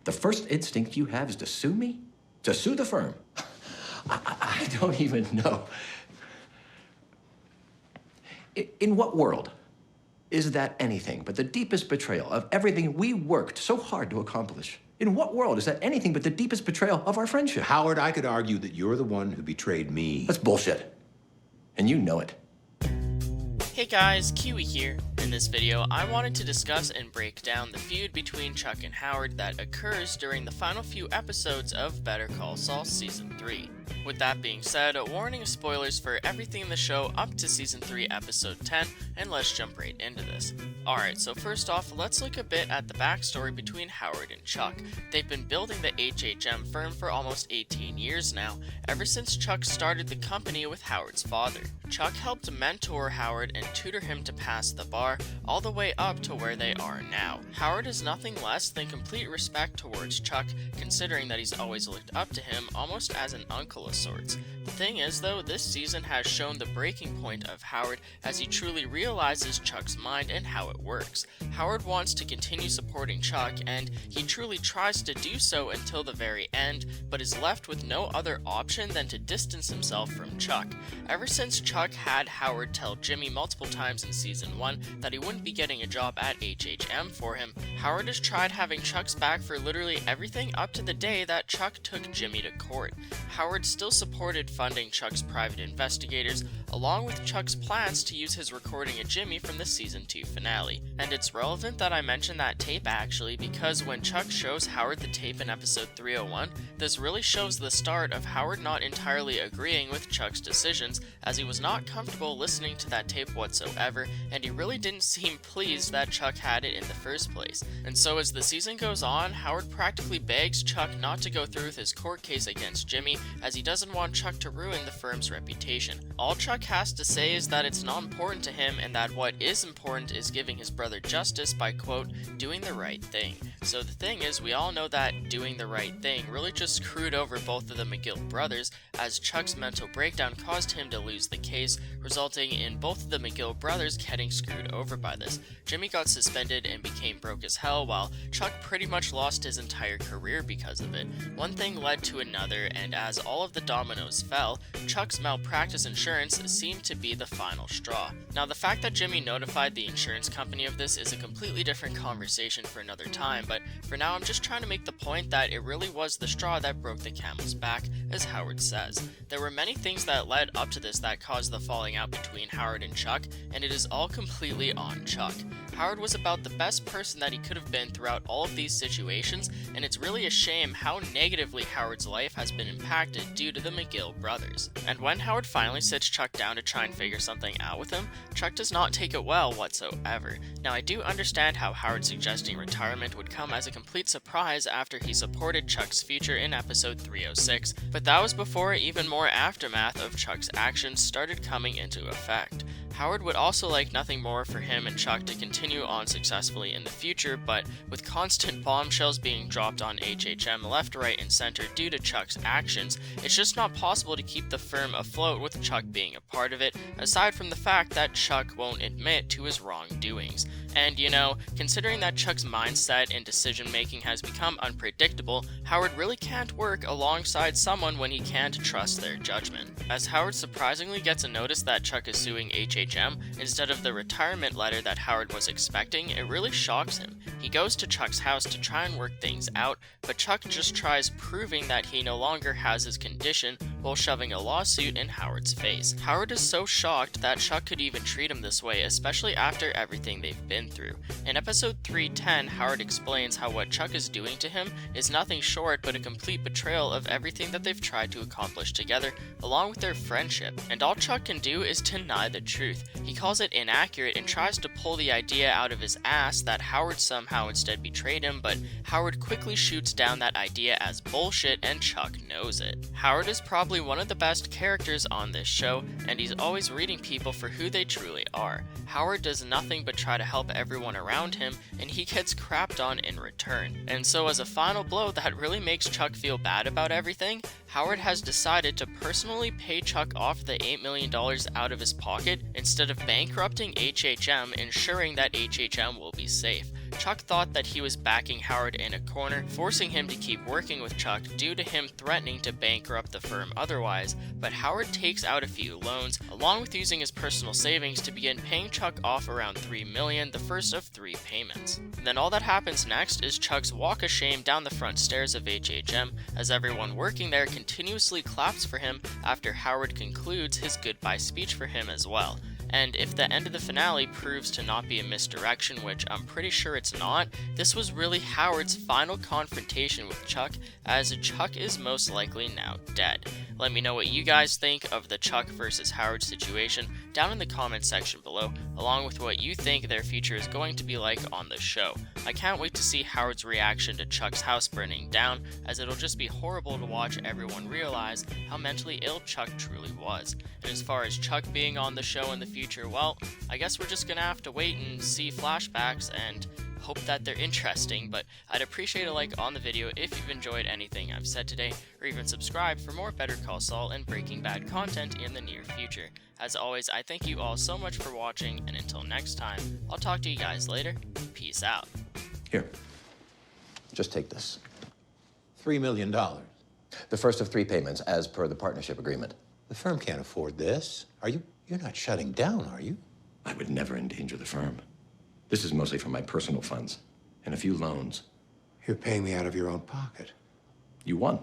The first instinct you have is to sue me? To sue the firm? I don't even know. In what world is that anything but the deepest betrayal of everything we worked so hard to accomplish? In what world is that anything but the deepest betrayal of our friendship? Howard, I could argue that you're the one who betrayed me. That's bullshit. And you know it. Hey guys, Kiwi here. In this video, I wanted to discuss and break down the feud between Chuck and Howard that occurs during the final few episodes of Better Call Saul Season 3. With that being said, warning of spoilers for everything in the show up to Season 3 Episode 10, and let's jump right into this. Alright, so first off, let's look a bit at the backstory between Howard and Chuck. They've been building the HHM firm for almost 18 years now, ever since Chuck started the company with Howard's father. Chuck helped mentor Howard and tutor him to pass the bar, all the way up to where they are now. Howard is nothing less than complete respect towards Chuck, considering that he's always looked up to him almost as an uncle of sorts. The thing is though, this season has shown the breaking point of Howard as he truly realizes Chuck's mind and how it works. Howard wants to continue supporting Chuck, and he truly tries to do so until the very end, but is left with no other option than to distance himself from Chuck. Ever since Chuck had Howard tell Jimmy multiple times in Season 1 that he wouldn't be getting a job at HHM for him, Howard has tried having Chuck's back for literally everything up to the day that Chuck took Jimmy to court. Howard still supported funding Chuck's private investigators, along with Chuck's plans to use his recording of Jimmy from the Season 2 finale. And it's relevant that I mention that tape actually, because when Chuck shows Howard the tape in episode 301, this really shows the start of Howard not entirely agreeing with Chuck's decisions, as he was not comfortable listening to that tape whatsoever, and he really didn't seem pleased that Chuck had it in the first place. And so as the season goes on, Howard practically begs Chuck not to go through with his court case against Jimmy, as he doesn't want Chuck to ruin the firm's reputation. All Chuck has to say is that it's not important to him, and that what is important is giving his brother justice by, quote, doing the right thing. So the thing is, we all know that doing the right thing really just screwed over both of the McGill brothers, as Chuck's mental breakdown caused him to lose the case, resulting in both of the McGill brothers getting screwed over by this. Jimmy got suspended and became broke as hell, while Chuck pretty much lost his entire career because of it. One thing led to another, and as all of the dominoes fell, Chuck's malpractice insurance seemed to be the final straw. Now, the fact that Jimmy notified the insurance company of this is a completely different conversation for another time, but for now I'm just trying to make the point that it really was the straw that broke the camel's back, as Howard says. There were many things that led up to this that caused the falling out between Howard and Chuck, and it is all completely on Chuck. Howard was about the best person that he could have been throughout all of these situations, and it's really a shame how negatively Howard's life has been impacted due to the McGill brothers. And when Howard finally sits Chuck down to try and figure something out with him, Chuck does not take it well whatsoever. Now, I do understand how Howard suggesting retirement would come as a complete surprise after he supported Chuck's future in episode 306, but that was before even more aftermath of Chuck's actions started coming into effect. Howard would also like nothing more for him and Chuck to continue on successfully in the future, but with constant bombshells being dropped on HHM left, right, and center due to Chuck's actions, it's just not possible to keep the firm afloat with Chuck being a part of it, aside from the fact that Chuck won't admit to his wrongdoings. And you know, considering that Chuck's mindset and decision making has become unpredictable, Howard really can't work alongside someone when he can't trust their judgment. As Howard surprisingly gets a notice that Chuck is suing HHM instead of the retirement letter that Howard was expecting, it really shocks him. He goes to Chuck's house to try and work things out, but Chuck just tries proving that he no longer has his condition while shoving a lawsuit in Howard's face. Howard is so shocked that Chuck could even treat him this way, especially after everything they've been through. In episode 310, Howard explains how what Chuck is doing to him is nothing short but a complete betrayal of everything that they've tried to accomplish together, along with their friendship, and all Chuck can do is deny the truth. He calls it inaccurate and tries to pull the idea out of his ass that Howard somehow instead betrayed him, but Howard quickly shoots down that idea as bullshit, and Chuck knows it. Howard is probably one of the best characters on this show, and he's always reading people for who they truly are. Howard does nothing but try to help everyone around him, and he gets crapped on in return. And so as a final blow that really makes Chuck feel bad about everything, Howard has decided to personally pay Chuck off the $8 million out of his pocket instead of bankrupting HHM, ensuring that HHM will be safe. Chuck thought that he was backing Howard in a corner, forcing him to keep working with Chuck due to him threatening to bankrupt the firm otherwise, but Howard takes out a few loans, along with using his personal savings to begin paying Chuck off around $3 million, the first of 3 payments. Then all that happens next is Chuck's walk of shame down the front stairs of HHM, as everyone working there continuously claps for him after Howard concludes his goodbye speech for him as well. And if the end of the finale proves to not be a misdirection, which I'm pretty sure it's not, this was really Howard's final confrontation with Chuck, as Chuck is most likely now dead. Let me know what you guys think of the Chuck versus Howard situation down in the comments section below, along with what you think their future is going to be like on the show. I can't wait to see Howard's reaction to Chuck's house burning down, as it'll just be horrible to watch everyone realize how mentally ill Chuck truly was. And as far as Chuck being on the show in the future, well, I guess we're just gonna have to wait and see flashbacks and hope that they're interesting, but I'd appreciate a like on the video if you've enjoyed anything I've said today, or even subscribe for more Better Call Saul and Breaking Bad content in the near future. As always, I thank you all so much for watching, and until next time, I'll talk to you guys later. Peace out. Here, just take this. $3 million. The first of 3 payments, as per the partnership agreement. The firm can't afford this. You're not shutting down, are you? I would never endanger the firm. This is mostly from my personal funds and a few loans. You're paying me out of your own pocket. You won.